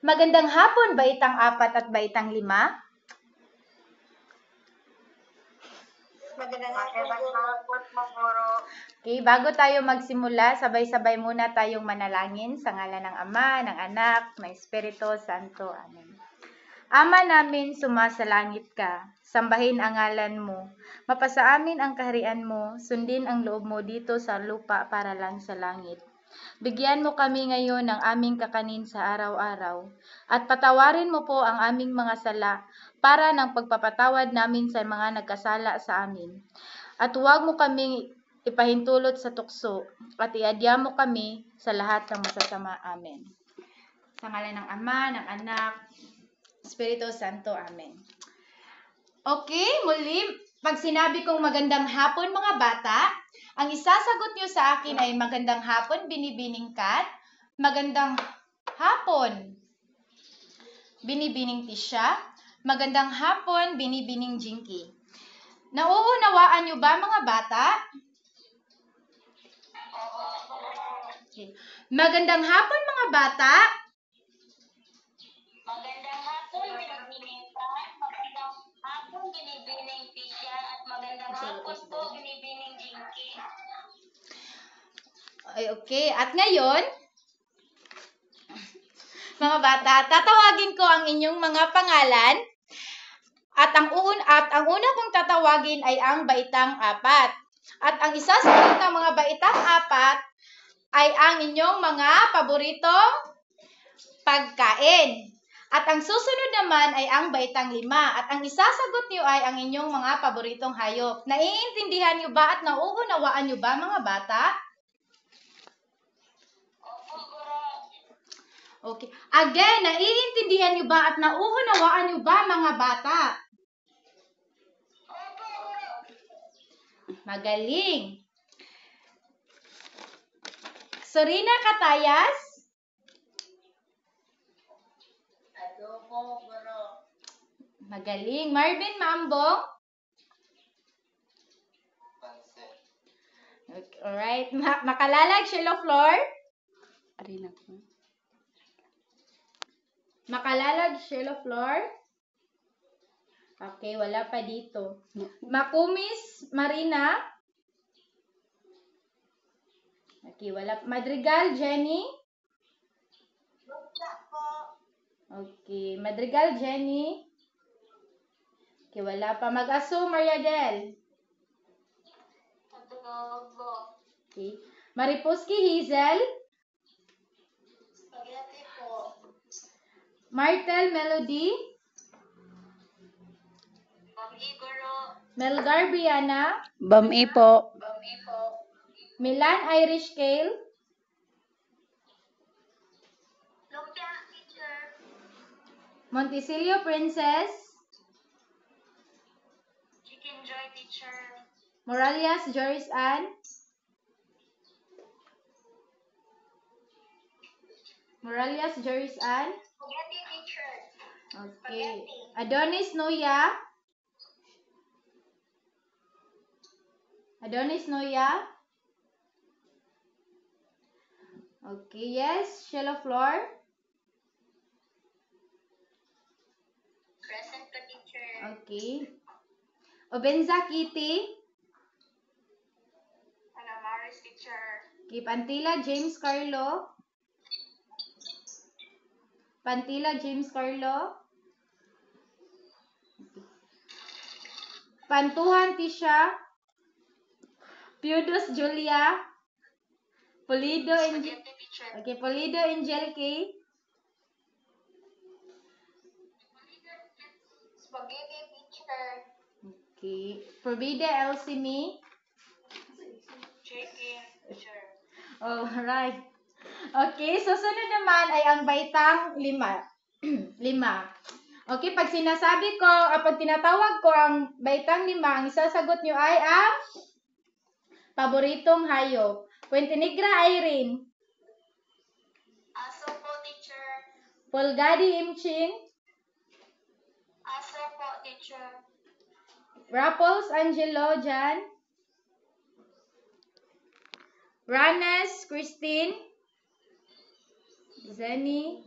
Magandang hapon, baitang 4 at baitang 5. Magandang hapon po, Guro. Okay, bago tayo magsimula, sabay-sabay muna tayong manalangin sa ngalan ng Ama, ng Anak, ng Espiritu Santo. Amen. Ama namin, sumasalangit ka, sambahin ang ngalan mo. Mapasa amin ang kaharian mo, sundin ang loob mo dito sa lupa para lang sa langit. Bigyan mo kami ngayon ng aming kakanin sa araw-araw, at patawarin mo po ang aming mga sala para ng pagpapatawad namin sa mga nagkasala sa amin. At huwag mo kaming ipahintulot sa tukso, at iadya mo kami sa lahat ng masasama. Amen. Sa ngalan ng Ama, ng Anak, Espiritu Santo. Amen. Okay, muli, pag sinabi kong magandang hapon mga bata, ang isasagot nyo sa akin ay magandang hapon, Binibining Kat. Magandang hapon, Binibining Tisha. Magandang hapon, Binibining Jinky. Nauunawaan nyo ba mga bata? Okay. Magandang hapon mga bata. Magandang hapon, Binibining Kat. Magandang hapon, Binibining Tisha. At magandang hapon po, Binibining Jinky. Okay, at ngayon, mga bata, tatawagin ko ang inyong mga pangalan. At ang una kong tatawagin ay ang baitang 4. At ang isasagot ng mga baitang 4 ay ang inyong mga paboritong pagkain. At ang susunod naman ay ang baitang 5. At ang isasagot niyo ay ang inyong mga paboritong hayop. Naiintindihan niyo ba at nauunawaan niyo ba mga bata? Opo, Guro. Okay. Again, naiintindihan niyo ba at nauunawaan niyo ba mga bata? Opo, Guro. Magaling. Sorina Katayas? Adobo, Guro. Magaling. Marvin Mambong? Okay, alright. Makalalag Sheila Flor? Makalalag Sheila Flor? Okay, wala pa dito. Makumis Marina? Okay, wala. Madrigal Jenny? Lucha po. Okay, Madrigal Jenny? Okay, wala pa. Mag-aso Maria Del? Adobo. Okay. Maripuski Hazel? Spaghetti po. Martel Melody? Bami, Guro. Melgar Brianna? Bami po. Bami po. Milan Irish Kale? Lumpia, teacher. Monticelio Princess? Chicken Joy, teacher. Moralias Joris Ann? Moralias Joris Ann? Spaghetti, teacher. Okay. Adonis Noya? Adonis Noya? Okay, yes. Sheila Flor? Present po, teacher. Okay. Obenza Kitty? Ana Maris, teacher. Okay, Pantila James Carlo? Pantila James Carlo? Pantuhan Tisha? Piudos Julia? Polido Spaghetti, teacher. Okay, Polido Angel K? Spaghetti, teacher. Okay. Provide Elsimi? Chicken, teacher. Alright. Okay, susunod naman ay ang baitang 5. 5. Okay, pag sinasabi ko, pag tinatawag ko ang baitang 5, ang isasagot nyo ay ang paboritong hayop. Puente Negra Irene. Aso po, teacher. Polgadi Imching. Aso po, teacher. Rapples Angelo Jan. Ranes Christine. Zenny.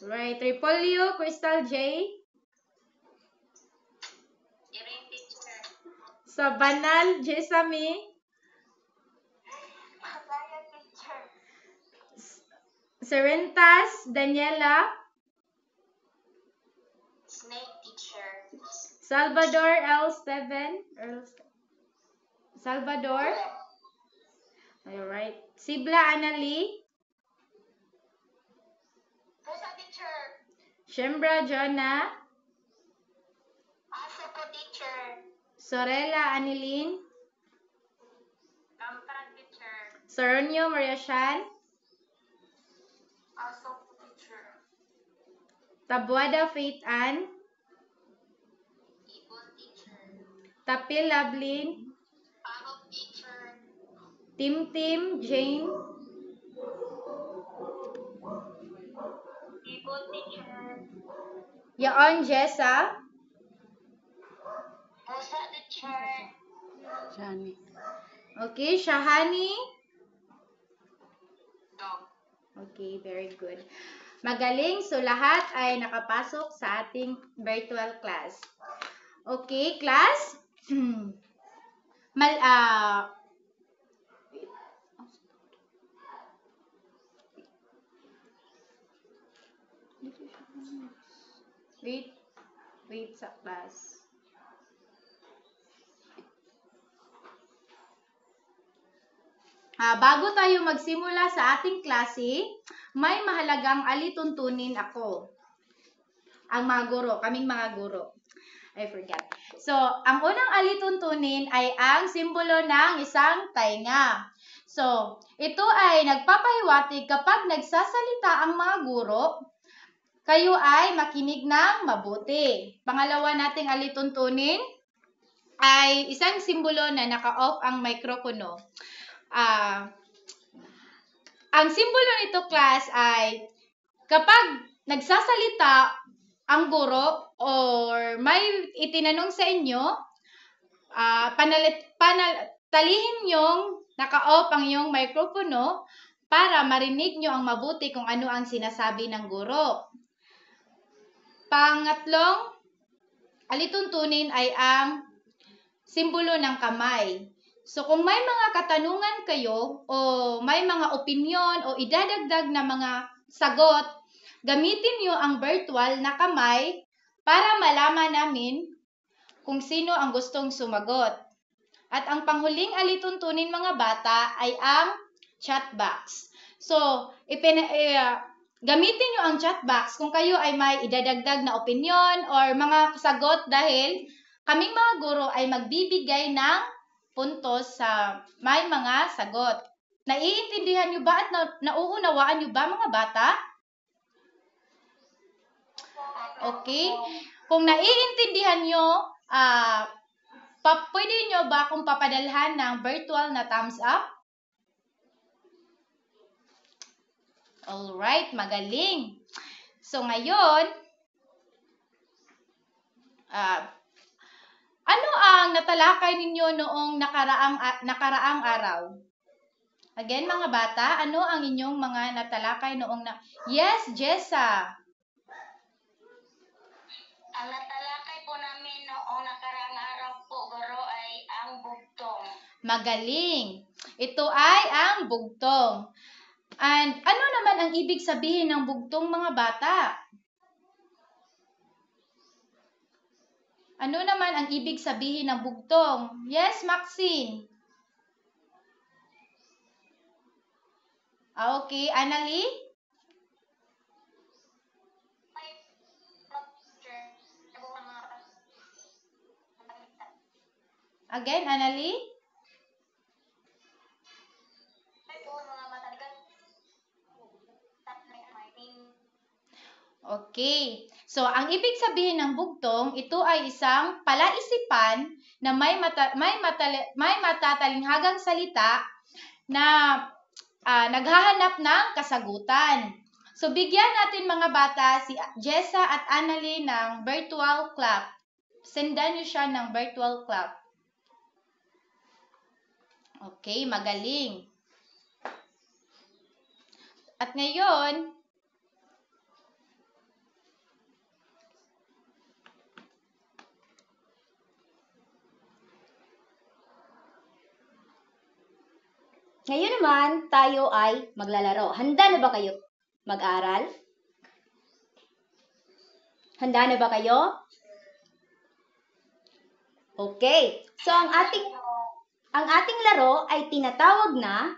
Right. Repolyo, Crystal J. Irene teacher. Sa Banal, Jesami. Masaya teacher. Serentas, Daniela. Snake teacher. Salvador L. Steven. Salvador. Alright. Sibla Anali. Pusa teacher. Shembra Jonah. Aso ko teacher. Sorella Anilin. Kampran teacher. Soronio Mariashan. Aso ko teacher. Tabuada Faith Ann. Ibon teacher. Tapil Lablin. Pagod teacher. Tim Jane. Ibon teacher. Yaon Jessa. Pusa teacher. Shani. Okay, Shahani. Dog. Okay, very good. Magaling. So, lahat ay nakapasok sa ating virtual class. Okay, class. Wait sa class. Bago tayo magsimula sa ating klase, may mahalagang alituntunin ako. Ang mga guro, kaming mga guro. I forgot. So, ang unang alituntunin ay ang simbolo ng isang tainga. So, ito ay nagpapahiwatig kapag nagsasalita ang mga guro, kayo ay makinig ng mabuti. Pangalawa nating alituntunin ay isang simbolo na naka-off ang mikropono. Ang simbolo nito, class, ay kapag nagsasalita ang guro or may itinanong sa inyo, talihin yung naka-off ang iyong mikropono para marinig nyo ang mabuti kung ano ang sinasabi ng guro. Pangatlong alituntunin ay ang simbolo ng kamay. So, kung may mga katanungan kayo o may mga opinyon o idadagdag na mga sagot, gamitin nyo ang virtual na kamay para malaman namin kung sino ang gustong sumagot. At ang panghuling alituntunin mga bata ay ang chat box. So, gamitin nyo ang chat box kung kayo ay may idadagdag na opinyon or mga sagot dahil kaming mga guro ay magbibigay ng puntos sa may mga sagot. Naiintindihan nyo ba at nauunawaan nyo ba mga bata? Okay? Kung naiintindihan nyo, pwede nyo ba akong papadalhan ng virtual na thumbs up? Alright, magaling. So ngayon, ano ang natalakay ninyo noong nakaraang araw? Again, mga bata, ano ang inyong mga natalakay noong Yes, Jessa. Ang natalakay po namin noong nakaraang araw po, guro, ay ang bugtong. Magaling. Ito ay ang bugtong. And ano naman ang ibig sabihin ng bugtong, mga bata? Ano naman ang ibig sabihin ng bugtong? Yes, Maxine. Okay, Annalie? Again, Annalie? Okay. So, ang ibig sabihin ng bugtong, ito ay isang palaisipan na may matatalinghagang salita na naghahanap ng kasagutan. So, bigyan natin mga bata si Jessa at Annalie ng virtual clap. Sendan niyo siya ng virtual clap. Okay, magaling. At ngayon, Ngayon naman, tayo ay maglalaro. Handa na ba kayo mag-aral? Handa na ba kayo? Okay. So, ang ating laro ay tinatawag na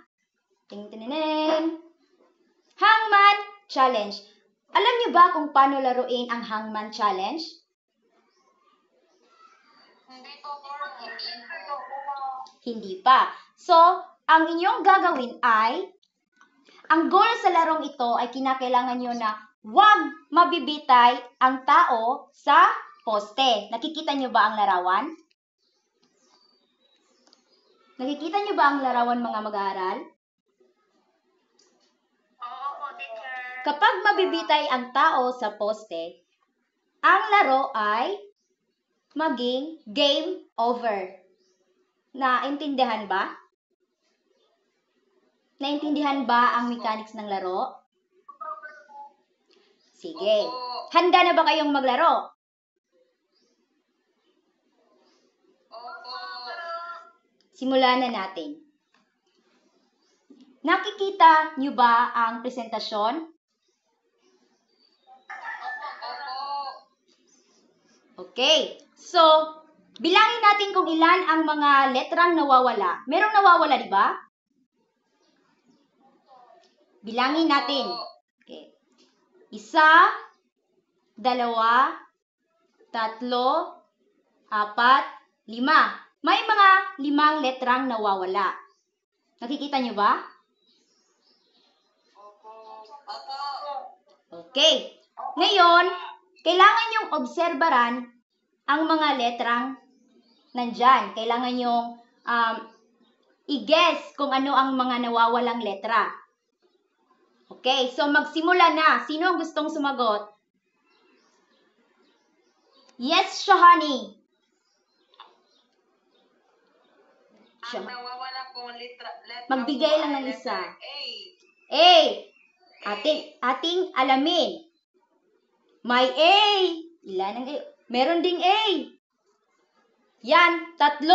Hangman Challenge. Alam niyo ba kung paano laruin ang Hangman Challenge? Hindi po po. Hindi po. Hindi pa. So, ang inyong gagawin ay, ang goal sa larong ito ay kinakailangan nyo na huwag mabibitay ang tao sa poste. Nakikita nyo ba ang larawan? Nakikita nyo ba ang larawan, mga mag-aaral? Oo po, teacher. Kapag mabibitay ang tao sa poste, ang laro ay maging game over. Naintindihan ba? Naintindihan ba ang mechanics ng laro? Sige. Handa na ba kayong maglaro? Opo. Simulan na natin. Nakikita nyo ba ang presentasyon? Opo. Okay. So, bilangin natin kung ilan ang mga letrang nawawala. Merong nawawala, di ba? Bilangin natin. Okay. 1, 2, 3, 4, 5. May mga 5 letrang nawawala. Nakikita nyo ba? Opo. Okay. Ngayon, kailangan nyong obserbaran ang mga letrang nandyan. Kailangan nyong i-guess kung ano ang mga nawawalang letra. Okay, so magsimula na. Sino ang gustong sumagot? Yes, Shahani. Ang nawawala po letra Magbigay lang ng isa. A. A. Ating alamin. May A. Ilan ang A? Meron ding A. Yan, 3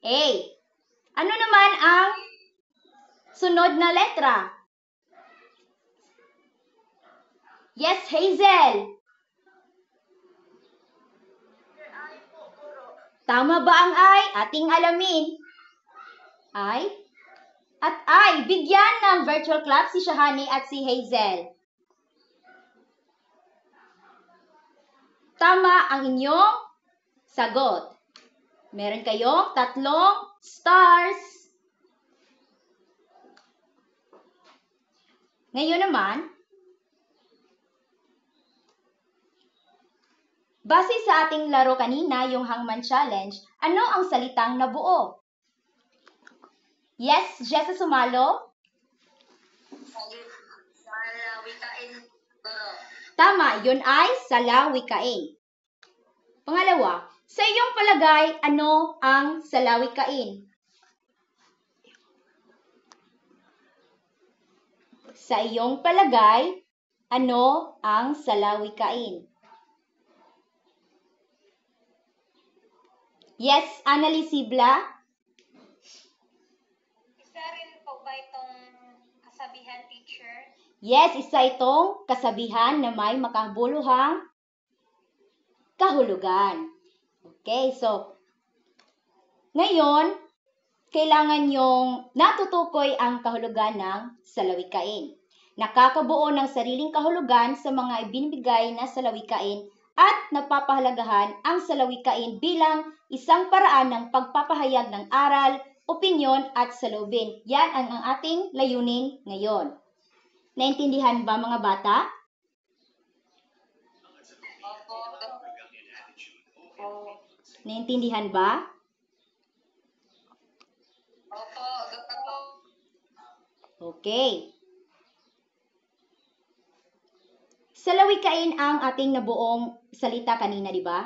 A. Ano naman ang sunod na letra? Yes, Hazel. Tama ba ang I? Ating alamin. I? At I. Bigyan ng virtual clap si Shahani at si Hazel. Tama ang inyong sagot. Meron kayong 3 stars. Ngayon naman, base sa ating laro kanina, yung Hangman Challenge, ano ang salitang nabuo? Yes, Jessa Sumalo? Salawikain po. Tama, yun ay salawikain. Pangalawa, sa iyong palagay, ano ang salawikain? Sa iyong palagay, ano ang salawikain? Yes, Annalise Sibla? Isa rin po ba itong kasabihan, teacher? Yes, isa itong kasabihan na may makabuluhang kahulugan. Okay, so, ngayon, kailangan yung natutukoy ang kahulugan ng salawikain. Nakakabuo ng sariling kahulugan sa mga ibinibigay na salawikain at napapahalagahan ang salawikain bilang isang paraan ng pagpapahayag ng aral, opinyon at saloobin. Yan ang ating layunin ngayon. Naintindihan ba, mga bata? Opo. Naintindihan ba? Opo. Okay. Salawikain ang ating nabuong salita kanina, di ba?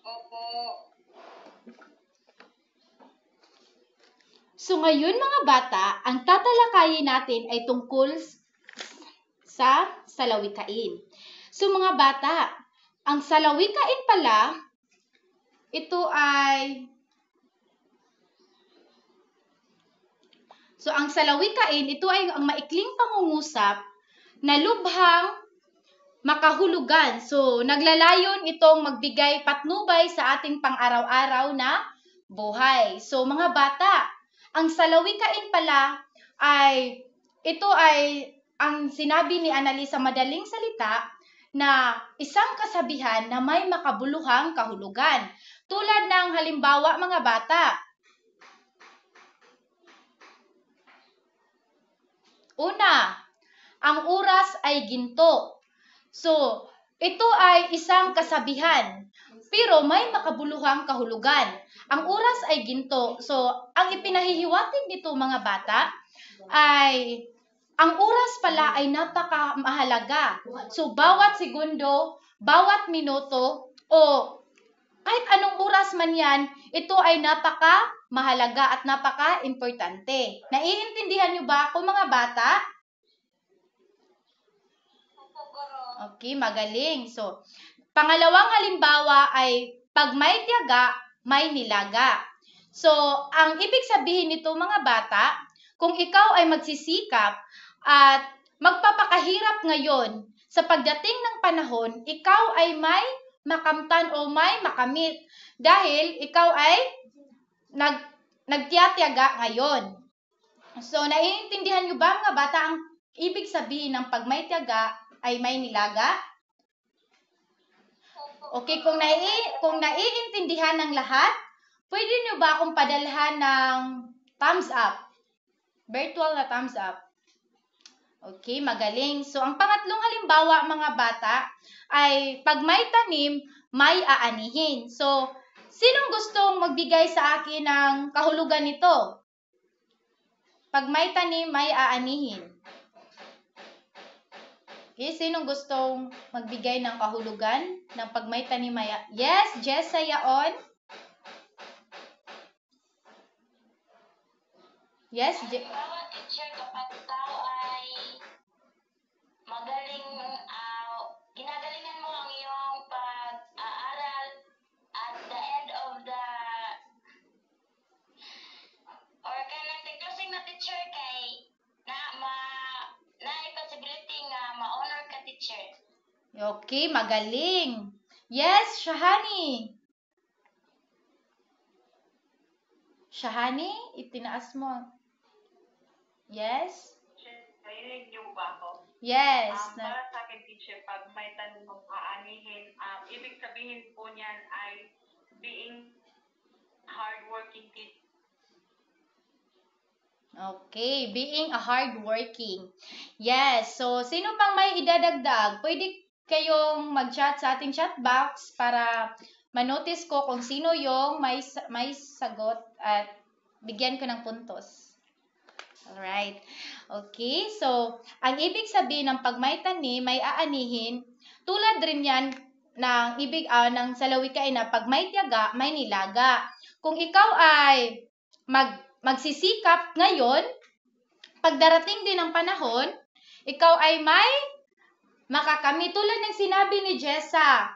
Opo. So ngayon mga bata, ang tatalakayin natin ay tungkol sa salawikain. So mga bata, ang salawikain pala, ito ay So, ang salawikain, ito ay ang maikling pangungusap na lubhang makahulugan. So, naglalayon itong magbigay patnubay sa ating pang-araw-araw na buhay. So, mga bata, ang salawikain pala ay, ito ay ang sinabi ni Annalise sa madaling salita na isang kasabihan na may makabuluhang kahulugan. Tulad ng halimbawa, mga bata, una, ang oras ay ginto. So, ito ay isang kasabihan, pero may makabuluhang kahulugan. Ang oras ay ginto. So, ang ipinahihiwatig nito, mga bata, ay ang oras pala ay napakamahalaga. So, bawat segundo, bawat minuto, o kahit anong oras man yan, ito ay napaka-mahalaga at napaka-importante. Naiintindihan niyo ba ako, mga bata? Opo, Guro. Okay, magaling. So, pangalawang halimbawa ay pag may tiyaga, may nilaga. So, ang ibig sabihin nito, mga bata, kung ikaw ay magsisikap at magpapakahirap ngayon, sa pagdating ng panahon, ikaw ay may makamtan o may makamit dahil ikaw ay nagtiyatiyaga ngayon. So, naiintindihan niyo ba, mga bata, ang ibig sabihin ng pag may tiyaga ay may nilaga? Okay, kung naiintindihan ng lahat, pwede niyo ba akong padalhan ng thumbs up? Virtual na thumbs up. Okay, magaling. So, ang pangatlong halimbawa, mga bata, ay pag may tanim, may aanihin. So, sinong gustong magbigay sa akin ng kahulugan nito? Pag may tanim, may aanihin. Okay, sinong gustong magbigay ng kahulugan ng pag may tanim, may Yes, Jessa Yaon? Yes, Halimbawa, teacher, kapag tao ay magaling, ginagalingan mo ang iyong pag-aaral at the end of the or kanang closing na teacher kay na possibility nga ma-honor ka, teacher. Okay, magaling. Yes, Shahani. Shahani, itinaas mo. Yes? Narinig niyo ba ako? Yes. Para sa akin, teacher, pag may tanong mong aanihin, ibig sabihin po niyan ay being hardworking teacher. Okay, being a hardworking. Yes, so sino pang may idadagdag? Pwede kayong mag-chat sa ating chat box para manotice ko kung sino yung may sagot at bigyan ko ng puntos. Alright. Okay, so ang ibig sabihin ng pag may tanim, may aanihin, tulad rin yan ng ng salawikain na pag may tiyaga, may nilaga. Kung ikaw ay magsisikap ngayon, pag darating din ang panahon, ikaw ay may makakamit. Tulad ng sinabi ni Jessa,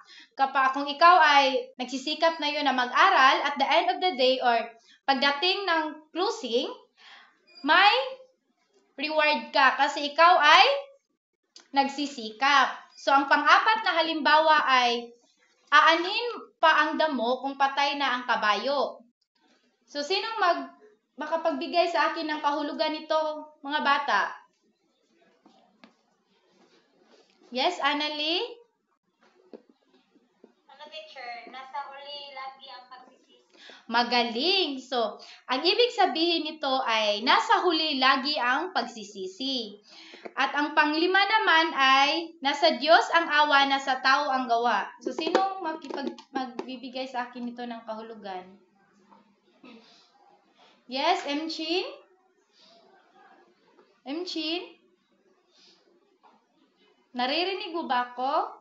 kung ikaw ay nagsisikap na yun na mag-aral, at the end of the day or pagdating ng closing, may reward ka kasi ikaw ay nagsisikap. So, ang pang-apat na halimbawa ay aanhin pa ang damo kung patay na ang kabayo. So, sinong makapagbigay sa akin ng kahulugan nito, mga bata? Yes, Annalie? Ano, teacher? Nasa uli lagi ang pagsisisi. Magaling. So, ang ibig sabihin nito ay nasa huli lagi ang pagsisisi. At ang panglima naman ay nasa Diyos ang awa, nasa tao ang gawa. So, sinong magbibigay sa akin nito ng kahulugan? Yes, Emchin? Emchin? Naririnig mo ba ako?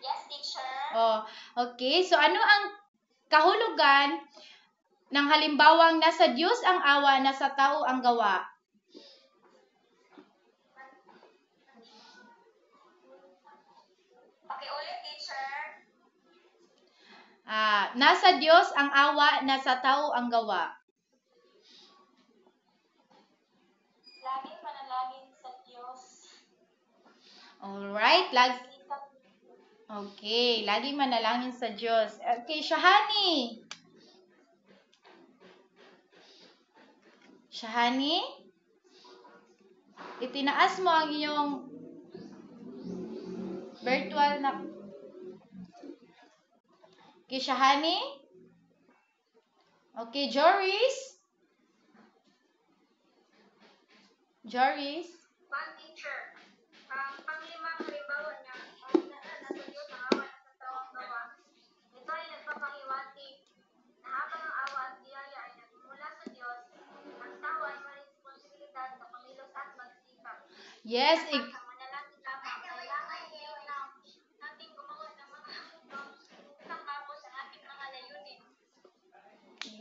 Yes, teacher. Oh, okay. So, ano ang kahulugan ng halimbawang nasa Diyos ang awa, nasa tao ang gawa? Pakiulit, teacher. Nasa Diyos ang awa, nasa tao ang gawa. Alright, okay, laging manalangin sa Diyos. Okay, Shahani. Shahani? Itinaas mo ang iyong virtual na... Okay, Shahani? Okay, Joris? Joris? One teacher, ang panglimang halimbawa niya, ang nasa Diyos ang awa at sa tawang gawa. Ito ay nagpapahiwatig na habang ang awa at biyaya ay nagmula sa Diyos, ang tao ay may responsibilidad na kumilos at magsikap. Yes, Ang manalangin lamang, kailangan niyo na nating gumawa ng mga hakbang upang abot ang ating mga layunin.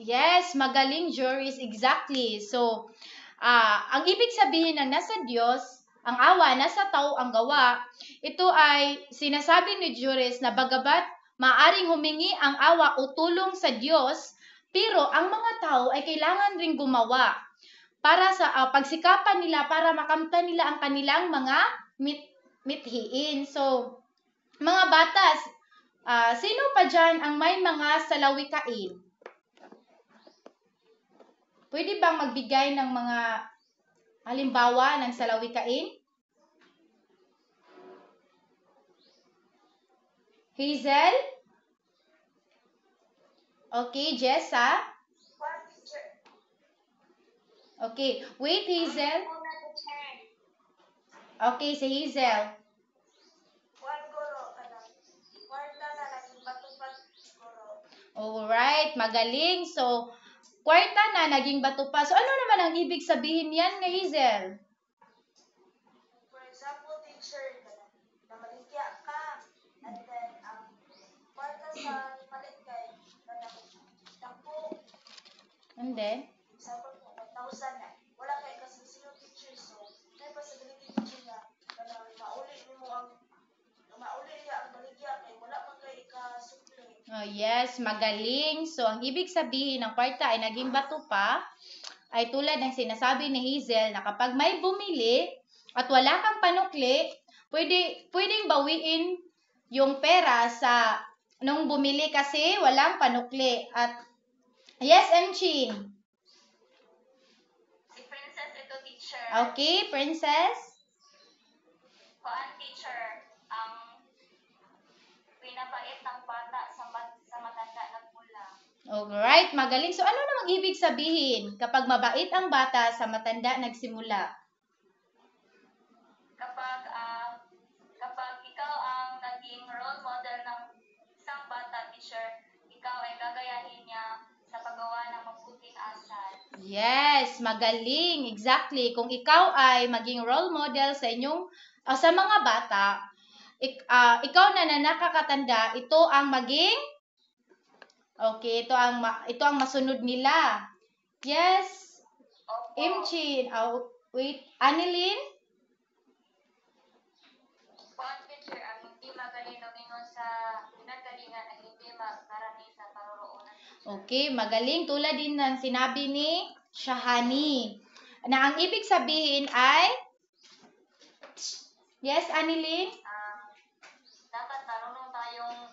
yes, magaling, Joris. Exactly. So, ang ibig sabihin ng nasa Diyos, ang awa, nasa tao ang gawa, ito ay sinasabi ni Joris na bagabat maaring humingi ang awa o tulong sa Diyos, pero ang mga tao ay kailangan ring gumawa para sa pagsikapan nila para makamtan nila ang kanilang mga mithiin. So, mga batas, sino pa dyan ang may mga salawikain? Pwede bang magbigay ng mga halimbawa ng salawikain? Hazel? Okay, Jessa? One teacher, Okay, wait, Hazel. una teacher, Okay, si Hazel. one guro, kwarta na naging batupad guro. Alright, magaling. So, kwarta na naging bato pa. So, ano naman ang ibig sabihin yan, Hazel? For example, teacher, na maligya ka, and then, kwarta sa palit kay, dako, And then? example po, 1,000 na. Wala kay kasi sino teacher, so, may possibility teacher na, mauli niya ang baligya kay wala man kay ka-supli. Oh, yes, magaling. So, ang ibig sabihin ng kwarta ay naging bato pa, ay tulad ng sinasabi ni Hazel na kapag may bumili at wala kang panukli, pwedeng bawiin yung pera sa nung bumili kasi walang panukli. At yes, Emchin. Si Princess ito, teacher. Okay, Princess? Kuan, teacher, ang pinabait ng bata sa matanda na pula. Alright, magaling. So, ano namang ibig sabihin kapag mabait ang bata sa matanda nagsimula? Kapag ikaw ang naging role model ng isang bata, teacher, ikaw ay gagayahin niya sa paggawa ng mabuting asal. Yes, magaling. Exactly. Kung ikaw ay maging role model sa sa mga bata, ikaw na nakakatanda, ito ang maging okay, ito ang masunod nila. Yes, Opo. Imchin. Wait, Annalyn? Kuan, teacher, ang hindi magalino ingon sa pinagalingan ang hindi makarami sa paroroonan. Okay, magaling. Tulad din ng sinabi ni Shahani. Na ang ibig sabihin ay yes, Annalyn? Dapat marunong tayong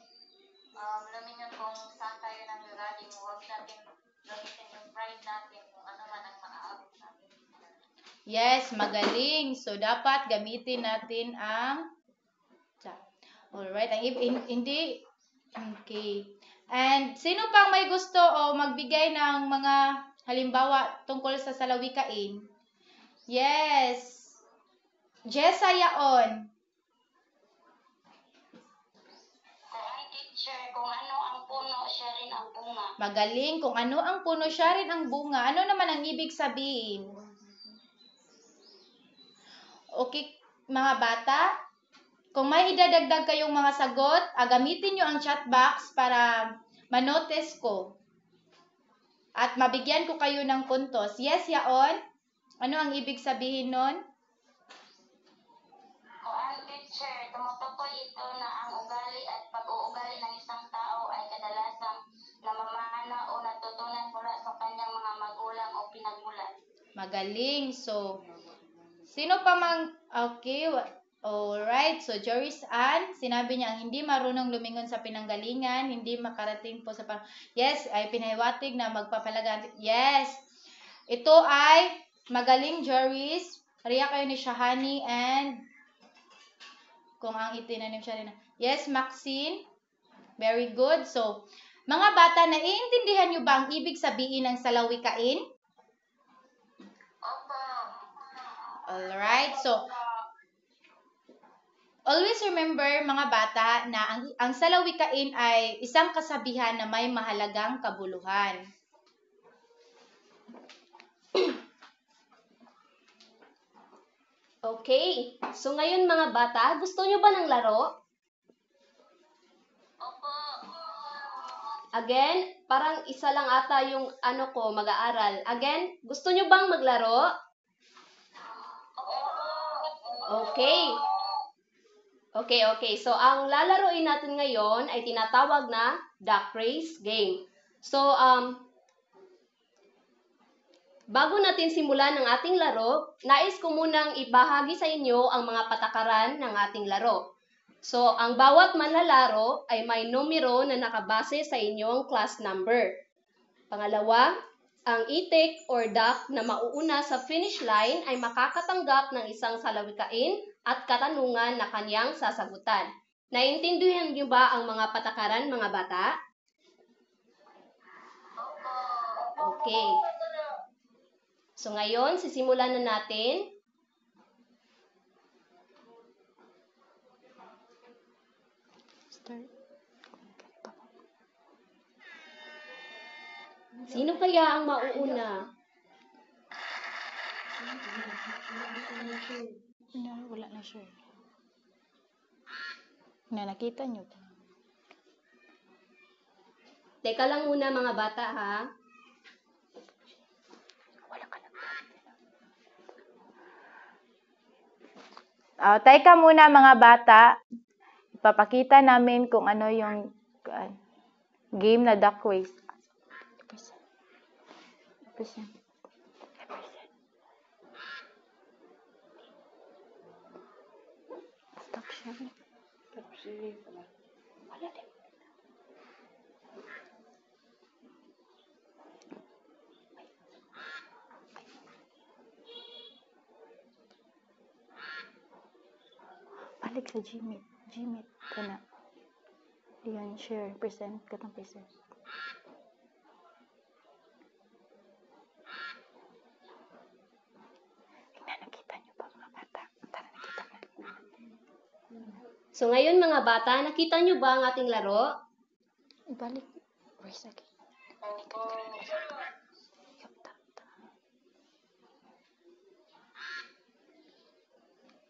lumingon kung saan tayo nanggagaling. Huwag natin gamitin yung pride natin kung ano man ang maaabot natin. Yes, magaling. So, dapat gamitin natin ang... Alright, hindi... Okay. And, sino pang may gusto o magbigay ng mga halimbawa tungkol sa salawikain? Yes. Jessa Yaon. Kung teacher, kung ano ang puno, siya rin ang bunga. Magaling. Kung ano ang puno, siya rin ang bunga. Ano naman ang ibig sabihin? Okay, mga bata, kung may idadagdag kayong mga sagot, gamitin nyo ang chat box para manotice ko. At mabigyan ko kayo ng puntos. Yes, Yaon? Ano ang ibig sabihin nun? Kung teacher, tumutukoy ito na ang ugali at pag-uugali ng isang tao ay kadalasang namamana o natutunan mula sa kanyang mga magulang o pinagmulan. Magaling. So, sino pa mang... Okay. Alright, so Joris Ann, sinabi niya ang hindi marunong lumingon sa pinanggalingan, hindi makarating po sa yes, ay pinahiwatig na magpapalagan. Yes, ito ay magaling Joris. Riya kayo ni Shahani and kung ang itinanim siya rin. Yes, Maxine. Very good. So, mga bata, naiintindihan niyo ba ang ibig sabihin ng salawikain? Opo. Alright, so always remember mga bata na ang salawikain ay isang kasabihan na may mahalagang kabuluhan. Okay. So ngayon mga bata, gusto nyo ba ng laro? Opo. Again, parang isa lang ata yung mag-aaral. Again, gusto nyo bang maglaro? Okay. Okay. So, ang lalaroin natin ngayon ay tinatawag na duck race game. So, bago natin simulan ang ating laro, nais ko munang ibahagi sa inyo ang mga patakaran ng ating laro. So, ang bawat manlalaro ay may numero na nakabase sa inyong class number. Pangalawa, ang itik or duck na mauuna sa finish line ay makakatanggap ng isang salawikain at katanungan na kanyang sasagutan. Naiintindihan niyo ba ang mga patakaran, mga bata? Okay. So ngayon, sisimulan na natin. Sino kaya ang mauuna? Wala na siya. Nakita niyo ba? Teka lang muna mga bata ha. Teka muna mga bata. Ipapakita namin kung ano yung game na duck race. Balik sa Gmeet. Gmeet ka na. Diyan, share. Present. Katang present. Nakita niyo ba mga bata? Tara, nakita na. So ngayon mga bata, nakita nyo ba ang ating laro? Balik. Race again.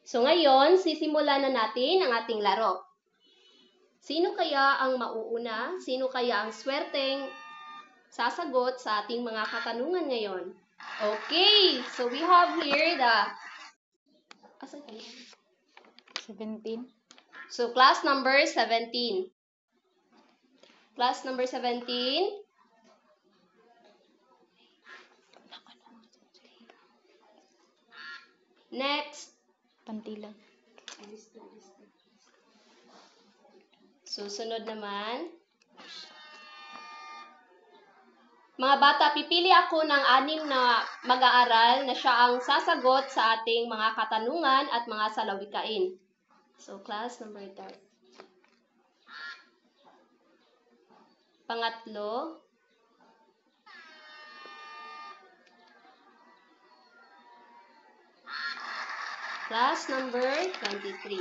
So ngayon, sisimulan na natin ang ating laro. Sino kaya ang mauuna? Sino kaya ang swerteng sasagot sa ating mga katanungan ngayon? Okay, so we have here the 17. So class number 17. Class number 17. Next. Pantilag. Susunod naman. Mga bata, pipili ako ng 6 na mag-aaral na siya ang sasagot sa ating mga katanungan at mga salawikain. So, class number 3. Pangatlo. Class number 23.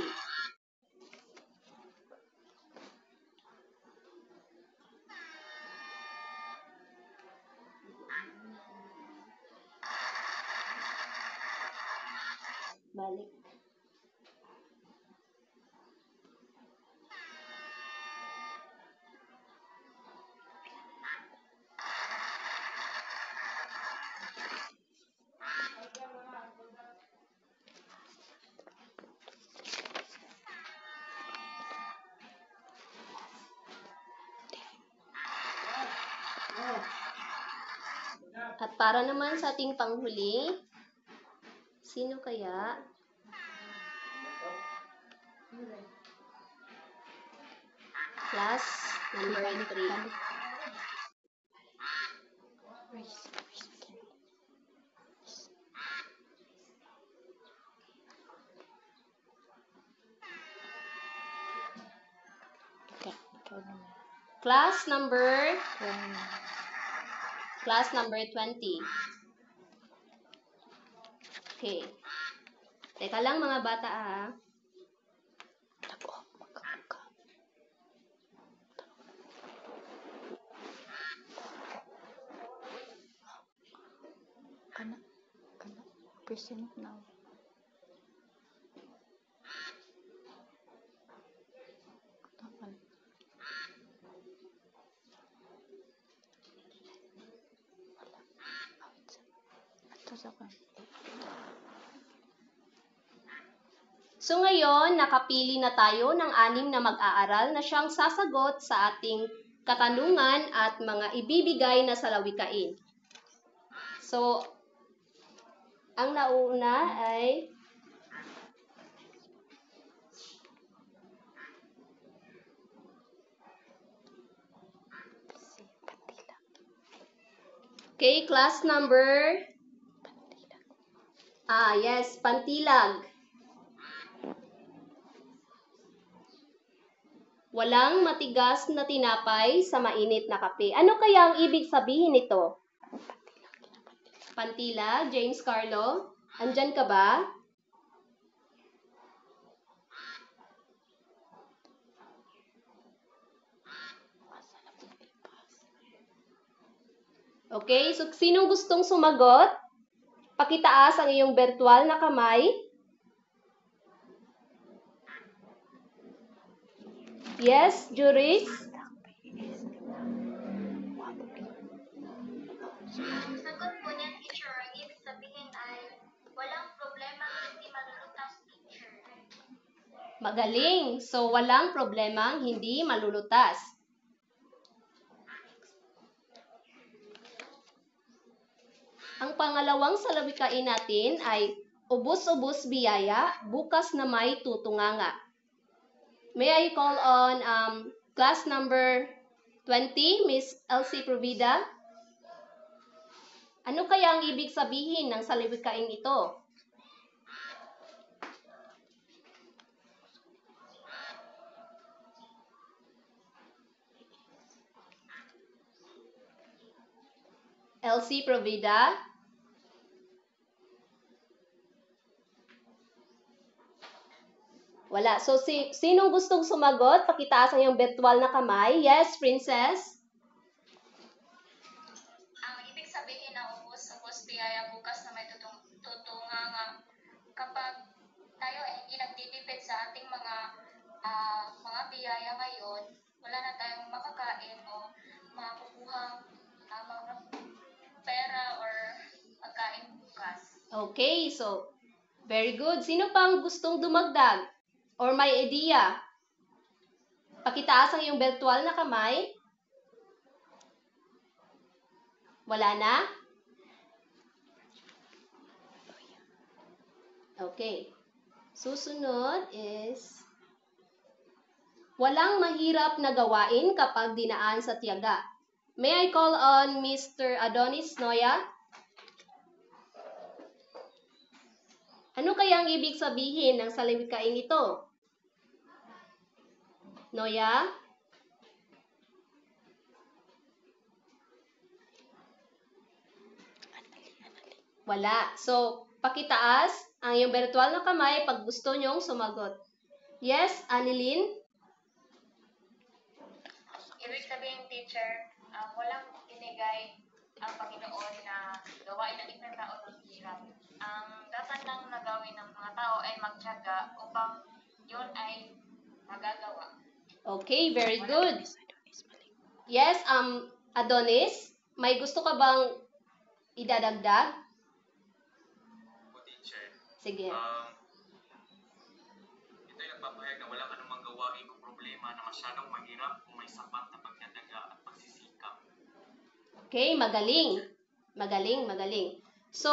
Balik. At para naman sa ating panghuli, sino kaya Class number 3. Ikaw naman. Class number One. 20. Okay. Teka lang mga bata ah. Ako, magkamuka. Kana. Present now. Tapan. Wala. Ito sa kan. So ngayon, nakapili na tayo ng 6 na mag-aaral na siyang sasagot sa ating katanungan at mga ibibigay na salawikain. So, ang nauna ay okay, class number yes, pantilag. Walang matigas na tinapay sa mainit na kape. Ano kaya ang ibig sabihin nito? Pantilag, James Carlo? Andyan ka ba? Okay, so sinong gustong sumagot? Pakitaas ang iyong virtual na kamay. Yes, Juris? Ang sagot po niyan, teacher, ang ibig sabihin ay walang problema hindi malulutas, teacher. Magaling. So, walang problemang hindi malulutas. Ang pangalawang salawikain natin ay ubus-ubus biyaya, bukas na may tutunganga. May I call on class number 20, Miss Elsie Provida? Ano kaya ang ibig sabihin ng salawikain ito? Elsie Provida? Wala. So, sinong gustong sumagot? Pakitaas ang iyong virtual na kamay. Yes, Princess? Ang ibig sabihin ng ubus-ubus biyaya bukas na may tutunganga kapag tayo ay hindi nagtitipid sa ating mga biyaya ngayon, wala na tayong makakain o makukuhang mga pera or pagkain bukas. Okay, so, very good. Sino pang gustong dumagdag? Or may idea? Pakitaas ang iyong virtual na kamay. Wala na? Okay. Susunod is, walang mahirap na gawain kapag dinaan sa tiyaga. May I call on Mr. Adonis Noya? Ano kaya ang ibig sabihin ng salawikain ito? Noya? Wala. So, pakitaas ang iyong virtual na kamay pag gusto nyong sumagot. Yes, Annalyn? Ibig sabihin, teacher, walang binigay ang Panginoon na gawain ng isang tao ng hirap. Ang dapat lang na gawin ng mga tao ay magtiyaga upang yun ay magagawa. Okay, very good. Yes, Adonis, may gusto ka bang idadagdag? Po, teacher. Sige. Ito'y nagpapahayag na walang anumang gawain o problema na masyadong mahirap kung may sapat na pagkadaga at pagsisikap. Okay, magaling. Magaling, magaling. So,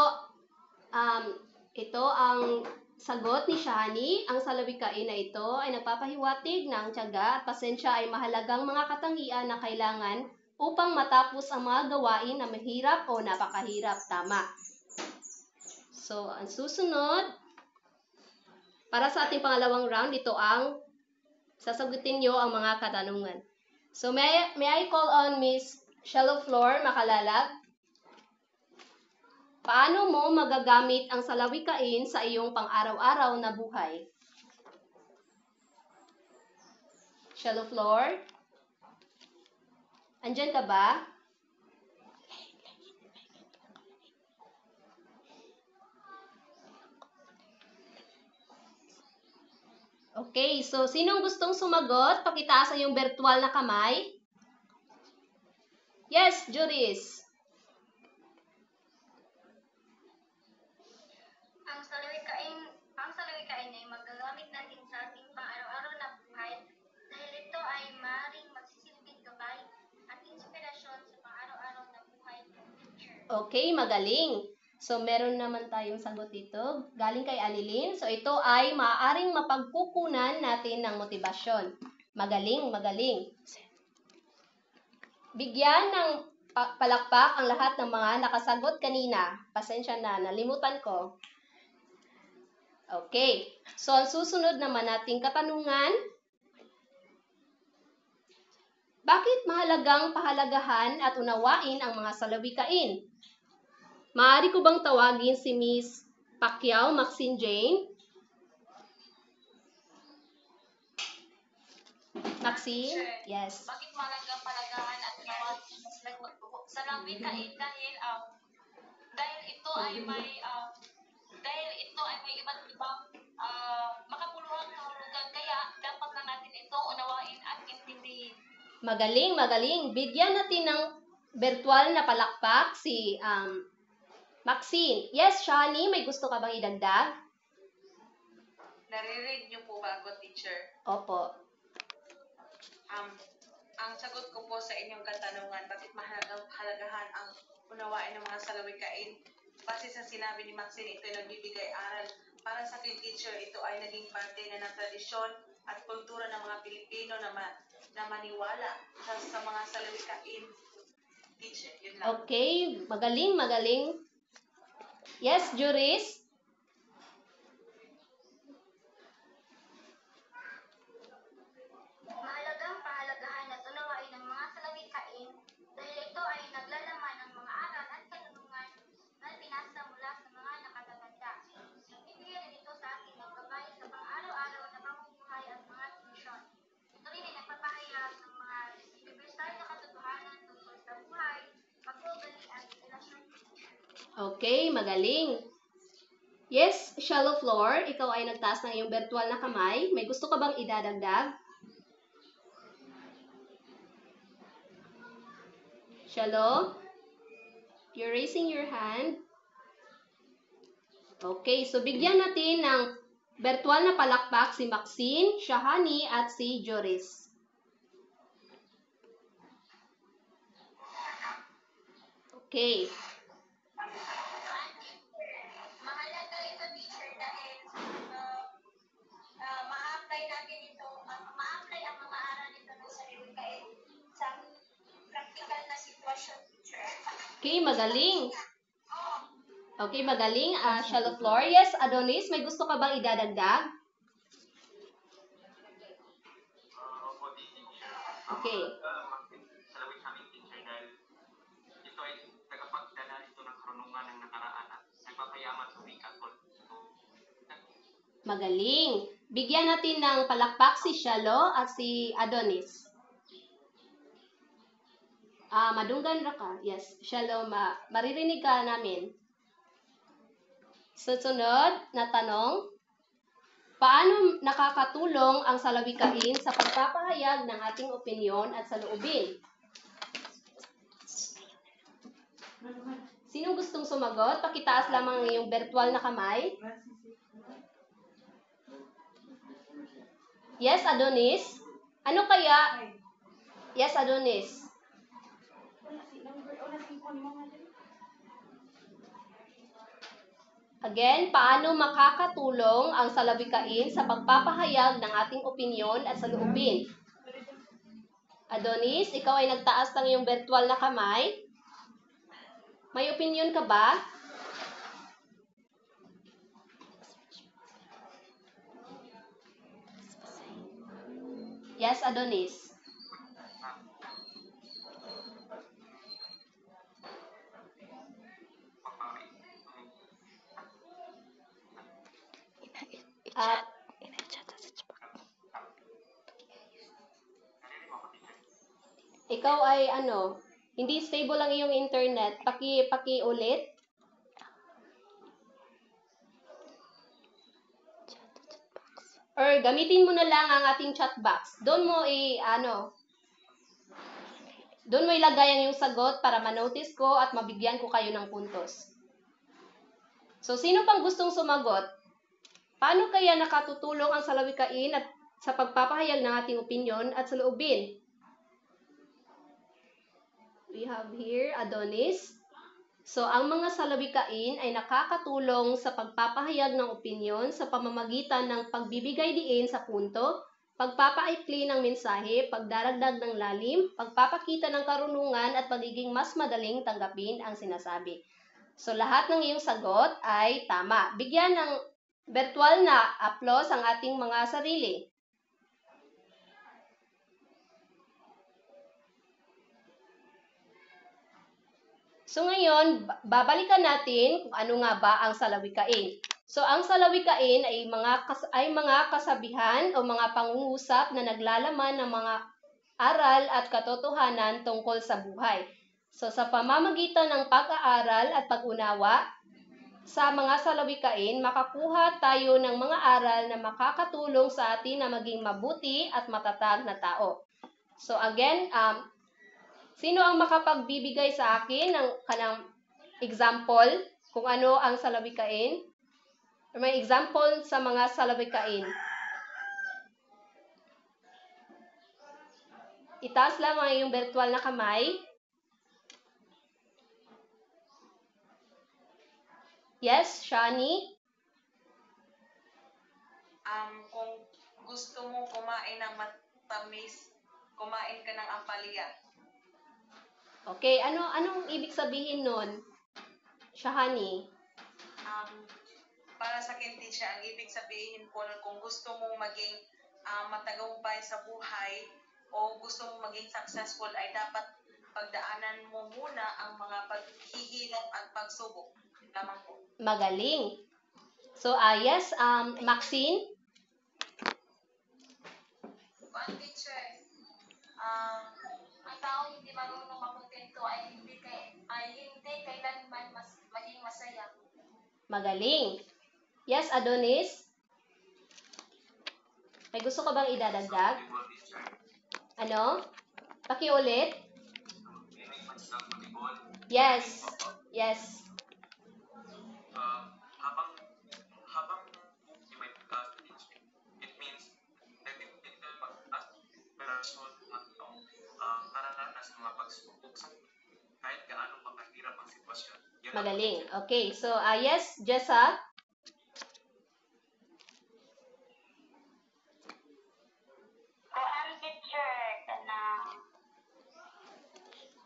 ito ang sagot ni Shani, ang salawikain na ito ay nagpapahiwatig ng tiyaga at pasensya ay mahalagang mga katangian na kailangan upang matapos ang mga gawain na mahirap o napakahirap. Tama. So, ang susunod, para sa ating pangalawang round, ito ang sasagutin nyo ang mga katanungan. So, may I call on Miss Shallow Floor Makalalag? Paano mo magagamit ang salawikain sa iyong pang-araw-araw na buhay? Shallow Floor? Andyan ka ba? Okay, so sinong gustong sumagot? Pakitaas ang iyong virtual na kamay. Yes, Juris. Ang salawikain ay magagamit natin sa ating pang-araw-araw na buhay dahil ito ay maaaring magsisilbing gabay at inspirasyon sa pang-araw-araw na buhay ng teacher. Okay, magaling. So, meron naman tayong sagot dito. Galing kay Anilin. So, ito ay maaaring mapagkukunan natin ng motibasyon. Magaling, magaling. Bigyan ng palakpak ang lahat ng mga nakasagot kanina. Pasensya na, nalimutan ko. Okay. So, ang susunod naman nating katanungan. Bakit mahalagang pahalagahan at unawain ang mga salawikain? Maaari ko bang tawagin si Miss Pacquiao Maxine Jane? Maxine? Yes. Bakit mahalagang palagahan at unawain sa salawikain dahil ito ay may iba't ibang makabuluhang kahulugan, kaya dapat na natin itong unawain at intindihin. Magaling, magaling. Bigyan natin ng virtual na palakpak si Maxine. Yes, Shani, may gusto ka bang idagdag? Naririnig niyo po ba ako, teacher? Opo. Ang sagot ko po sa inyong katanungan, bakit mahalagang halagahan ang unawain ng mga salawikain? Base sa sinabi ni Maxine, ito ay nagbibigay aral. Para sa akin, teacher, ito ay naging parte na ng tradisyon at kultura ng mga Pilipino na maniwala sa mga salawikain. Teacher, yun lang. Okay, magaling, magaling. Yes, Juris? Mahalagang pahalagahan at unawain ang mga salawikain dahil ito ay naglalaman ng mga aral at kanunungan na pinasa mula sa mga nakatatanda. Nagbibigay rin ito sa atin ng gabay sa pang-araw-araw na pamumuhay at mga desisyon. Ito rin ay nagpapahayag ng mga universal na katotohanan tungkol sa buhay, pag-uugali at relasyon. Okay, magaling. Yes, Shallow Floor, ikaw ay nagtaas ng iyong virtual na kamay. May gusto ka bang idadagdag? Shallow? You're raising your hand. Okay, so bigyan natin ng virtual na palakpak si Maxine, Shahani, at si Joris. Okay. Mahalaga ito, teacher, dahil ma-apply natin ito, ma-apply ang mga aral nito ng salawikain sa practical na sitwasyon, teacher. Okay, magaling. Okay, magaling. Shallow Floor. Yes, Adonis, may gusto ka bang idadagdag? Opo, teacher. Okay. Salawik sa aming teacher dahil ito ay tagapagdala ito ng karunungan ng nakaraan at nagpapayaman sa wika at Magaling. Bigyan natin ng palakpak si Shallow at si Adonis. Madunggan ra ka. Yes, Shallow, maririnig ka namin. Susunod na tanong, paano nakakatulong ang salawikain sa pagpapahayag ng ating opinyon at saloobin? Sinong gustong sumagot? Pakitaas lamang ang iyong virtual na kamay. Yes, Adonis? Ano kaya? Yes, Adonis. Again, paano makakatulong ang salawikain sa pagpapahayag ng ating opinyon at saloobin? Adonis, ikaw ay nagtaas ng iyong virtual na kamay. May opinyon ka ba? Yes, Adonis. Ah, Ina-chat sa chat box. ikaw ay hindi stable ang iyong internet. Paki ulit. Or gamitin mo na lang ang ating chat box. Doon mo doon mo ilagay ang iyong sagot para ma-notice ko at mabigyan ko kayo ng puntos. So, sino pang gustong sumagot? Paano kaya nakatutulong ang salawikain at sa pagpapahayag ng ating opinyon at saloobin? We have here Adonis. So, ang mga salawikain ay nakakatulong sa pagpapahayag ng opinyon sa pamamagitan ng pagbibigay diin sa punto, pagpapaikli ng mensahe, pagdaragdag ng lalim, pagpapakita ng karunungan at pagiging mas madaling tanggapin ang sinasabi. So, lahat ng iyong sagot ay tama. Bigyan ng virtual na applause ang ating mga sarili. So ngayon, babalikan natin kung ano nga ba ang salawikain. So ang salawikain ay mga kasabihan o mga pangungusap na naglalaman ng mga aral at katotohanan tungkol sa buhay. So sa pamamagitan ng pag-aaral at pag-unawa sa mga salawikain, makakuha tayo ng mga aral na makakatulong sa atin na maging mabuti at matatag na tao. So again, sino ang makapagbibigay sa akin ng kanang example kung ano ang salawikain? Or may example sa mga salawikain? Itaas lang ang iyong virtual na kamay. Yes, Shani? Kung gusto mo kumain ng matamis, kumain ka ng ampalaya. Okay, anong ibig sabihin nun? Shahani? Para sa akin, teacher, ang ibig sabihin po kung gusto mong maging matagumpay sa buhay o gusto mong maging successful ay dapat pagdaanan mo muna ang mga paghihirap at pagsubok. Lamang po. Magaling. So, yes, Maxine? One teacher, ang tao hindi marunong makontento ay hindi kailanman maging masaya. Magaling. Yes, Adonis? May gusto ka bang idadagdag? Ano? Pakiulit? Yes. Yes. Habang may pagkakasal, it means that it pag-aspirasyon ng karanasan ng mga pagsubok kahit gaano pa kahirap ang sitwasyon. Magaling. Okay. So, yes, Jessa? Kuan teacher,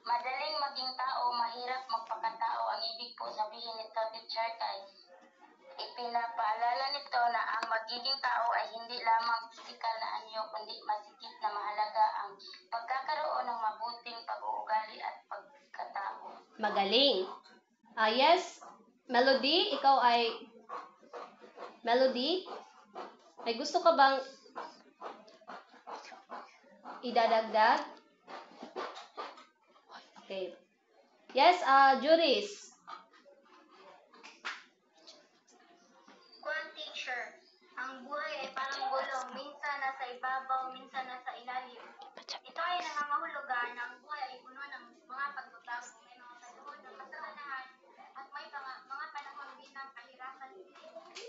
madaling maging tao, mahirap magpakatao. Ang ibig po sabihin nito, teacher, kay ipinapaalala nito na ang magiging tao ay hindi lamang pisikal na anyo, kundi masigit na mahalaga ang pagkakaroon ng mabuting pag-uugali at pagkatao. Magaling. Yes, Melody, ikaw ay... Melody, may gusto ka bang idadagdag? Okay. Yes, Juris. Kuan teacher, ang buhay ay parang gulong, minsan nasa ibabaw, minsan nasa ilalim. Ito ay nangangahulugan na ang buhay ay puno ng mga pagbabago, may mga panahon ng kasalanan at may mga panahon din ng kahirapan.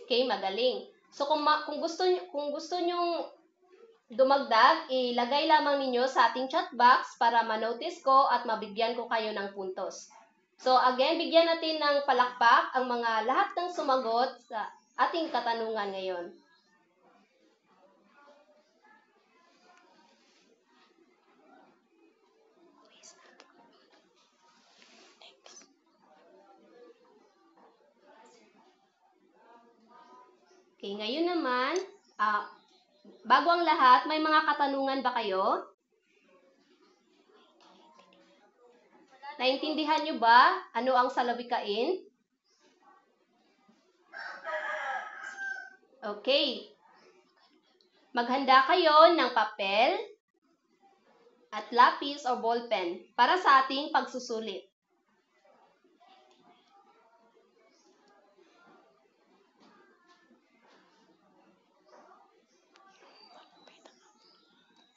Okay, magaling. So kung gusto nyong dumagdag, ilagay lamang ninyo sa ating chat box para ma-notice ko at mabigyan ko kayo ng puntos. So again, bigyan natin ng palakpak ang mga lahat ng sumagot sa ating katanungan ngayon. Okay, ngayon naman, bago ang lahat, may mga katanungan ba kayo? Naintindihan nyo ba ano ang salawikain? Okay. Maghanda kayo ng papel at lapis o ballpen para sa ating pagsusulit.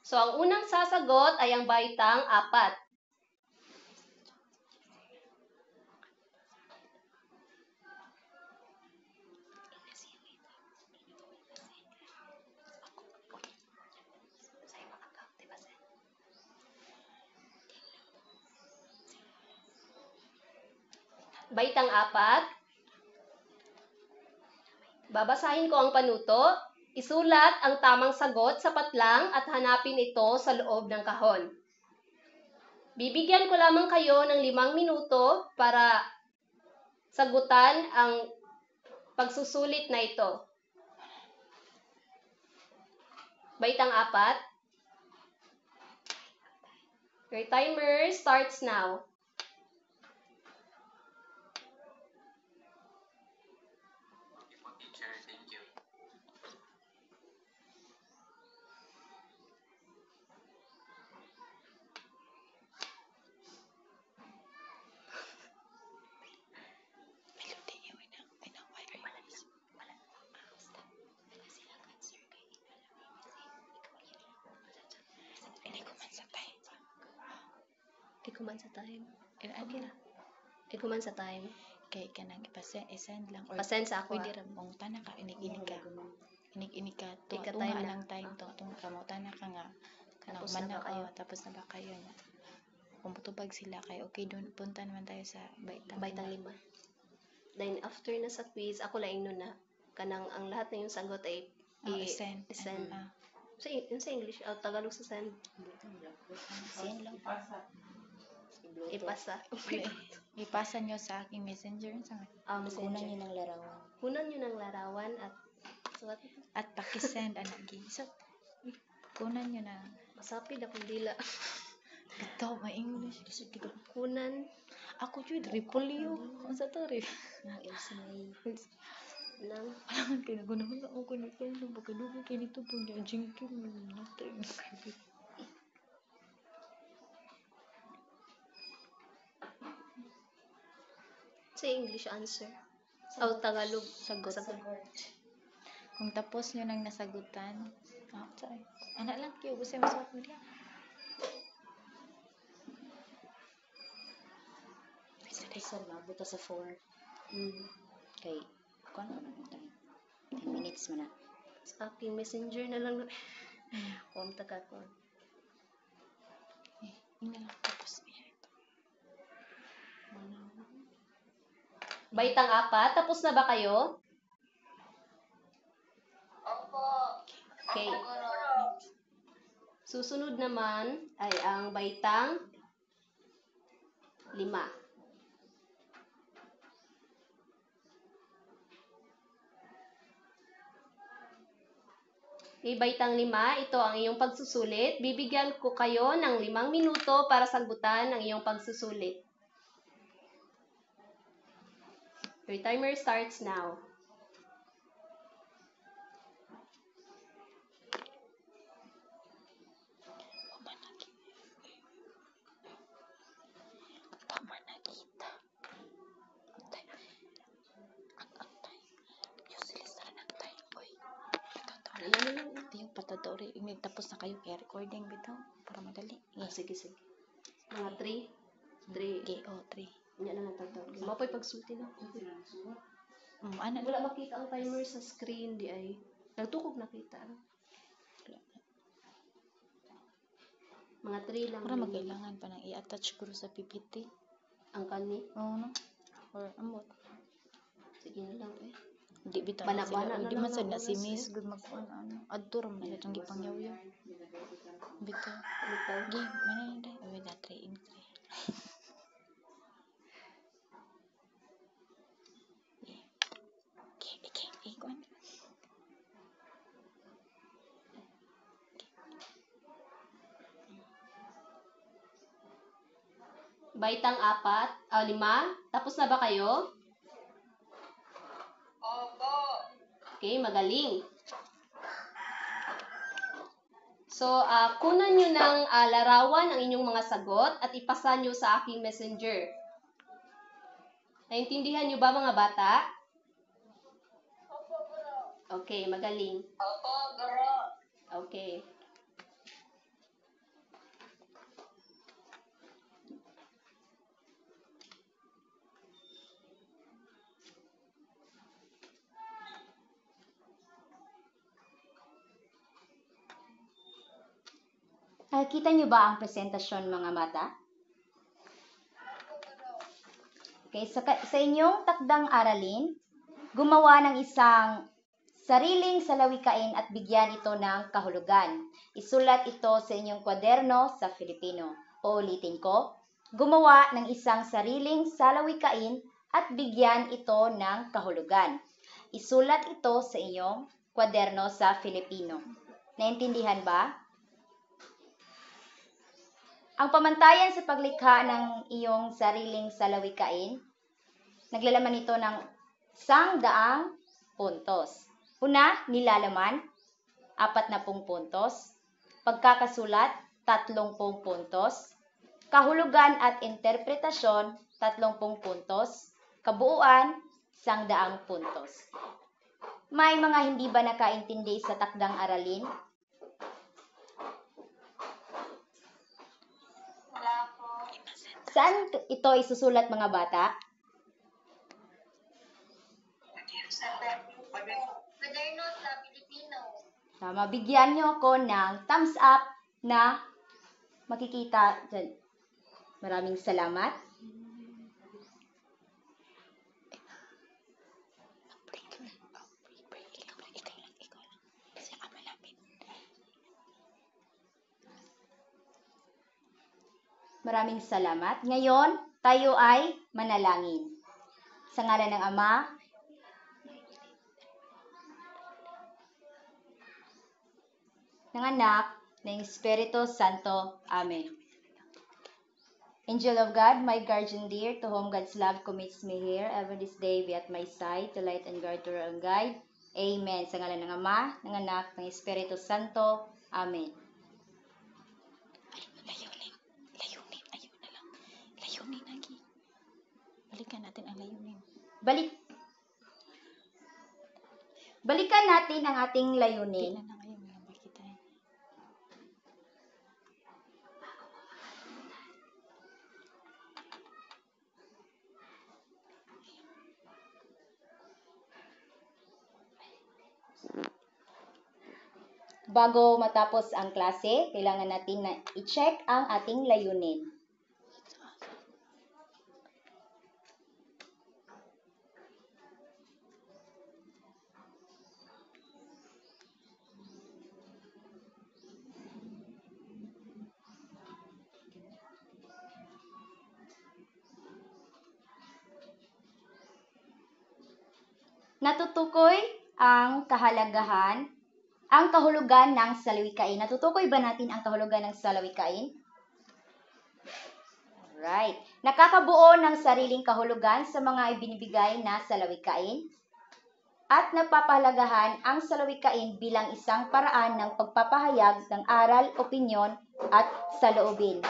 So, ang unang sasagot ay ang baitang 4. Baitang 4. Babasahin ko ang panuto. Isulat ang tamang sagot sa patlang at hanapin ito sa loob ng kahon. Bibigyan ko lamang kayo ng 5 minuto para sagutan ang pagsusulit na ito. Baitang 4. Your timer starts now. Okay po, teacher. Thank you. Ikuman sa time. Okay na. Ikuman sa time. Kay kanang i-send lang or Pasensya ako. pwede ra mong tanan ka inig-inig ka. Inig-inig ka. Ika Tunga time lang na. time tung kamo tanan ka nga. Kanang Tapos na mana ba kayo? tapos na ba kayo na. Kung putubag sila kay okay doon punta naman tayo sa Baitang 5. Then after na sa quiz, ako lang nun na kanang ang lahat na yung sagot ay i-send. i-send. Sa English, Tagalog sa send. Send lang. Ipasa. Ipasa nyo sa aking messenger sa Kunan Messenger. niyo ng larawan. Kunan nyo ng larawan at suwat. at pakisend anak gi. So kunan nyo na. Masapid akong dila. Ito may English. Kunan. Ako jud repolyo. Unsa to re? Nang Alam kay nagunahon ako kuno kuno bakadugo kay nito pag jingkin natin. sa English answer. Tagalog. Sagot. Kung tapos nyo nang nasagutan, sorry. Anak lang kayo, gusto mo suot mo diya. Isa mabuta sa 4. Kay kuan na tayo. 10 minutes man na. Sa aking messenger na lang. Kung taga ko. Ina lang tapos niya ito. Baitang 4, tapos na ba kayo? Opo. Okay. Siguro. Susunod naman ay ang baitang 5. Okay, baitang 5, ito ang iyong pagsusulit. Bibigyan ko kayo ng 5 minuto para sagutan ang iyong pagsusulit. Your timer starts now. Pamanagita. Ang tay. Useless na rin ang tay. Uy. Ito yung patadori. Tapos na kayo kaya recording bitaw. Para madali. Sige. Mga 3. 3. Okay, 3. Yan na natagtawag. Mapoy pagsulti na. Ana Wala makita ang timer sa screen, di ay. Nagtukog nakita. Mga 3 lang. Para magkailangan pa nang i-attach ko sa PPT. Ang kani. Oo no. Or ambot. Sige na lang eh. Di bitaw na Bana-bana sila. na Di lang man sad ang na si oras, Miss eh. good magkuan ano. Adto ra man sa tong gipangyaw-yaw. Bitaw. Bitaw. Gi, mana na dai. Wala 3 in 3. Okay, kuan. Baitang 5. Tapos na ba kayo? Opo. Okay, magaling. So, kunan nyo ng larawan ang inyong mga sagot at ipasa nyo sa aking messenger. Naintindihan nyo ba mga bata? Okay, magaling. Opo, guro. Okay. Kita niyo ba ang presentasyon mga mata? Okay, sa inyong takdang aralin, gumawa ng isang sariling salawikain at bigyan ito ng kahulugan. Isulat ito sa inyong kwaderno sa Filipino. Uulitin ko, gumawa ng isang sariling salawikain at bigyan ito ng kahulugan. Isulat ito sa inyong kwaderno sa Filipino. Naintindihan ba? Ang pamantayan sa paglikha ng iyong sariling salawikain, naglalaman ito ng 100 puntos. Una, nilalaman, 40 puntos. Pagkakasulat, 30 puntos. Kahulugan at interpretasyon, 30 puntos. Kabuuan, 100 puntos. May mga hindi ba nakaintindi sa takdang aralin? Wala po. Saan ito isusulat mga bata? Moderno sa Pilipino. Mabigyan niyo ako ng thumbs up na makikita dyan. Maraming salamat. Maraming salamat. Ngayon, tayo ay manalangin. Sa ngalan ng Ama, ng Anak, ng Espiritu Santo. Amen. Angel of God, my guardian dear, to whom God's love commits me here, ever this day be at my side, to light and guard, to and guide. Amen. Sa ngalan ng Ama, ng Anak, ng Espiritu Santo. Amen. Layunin. Ayun na lang. Layunin lagi. Balikan natin ang layunin. Balikan natin ang ating Hindi layunin. na ngayon nabal kita. Bago matapos ang klase, kailangan natin na i-check ang ating layunin. Natutukoy ang kahulugan ng salawikain. Natutukoy ba natin ang kahulugan ng salawikain? Alright. Nakakabuo ng sariling kahulugan sa mga ibinibigay na salawikain at napapahalagahan ang salawikain bilang isang paraan ng pagpapahayag ng aral, opinyon at saloobin.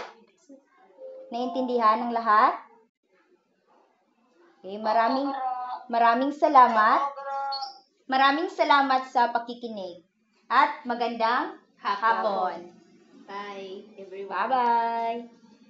Naintindihan ng lahat? Okay, maraming salamat. Maraming salamat sa pakikinig at magandang hapon. Bye, everyone. Bye-bye!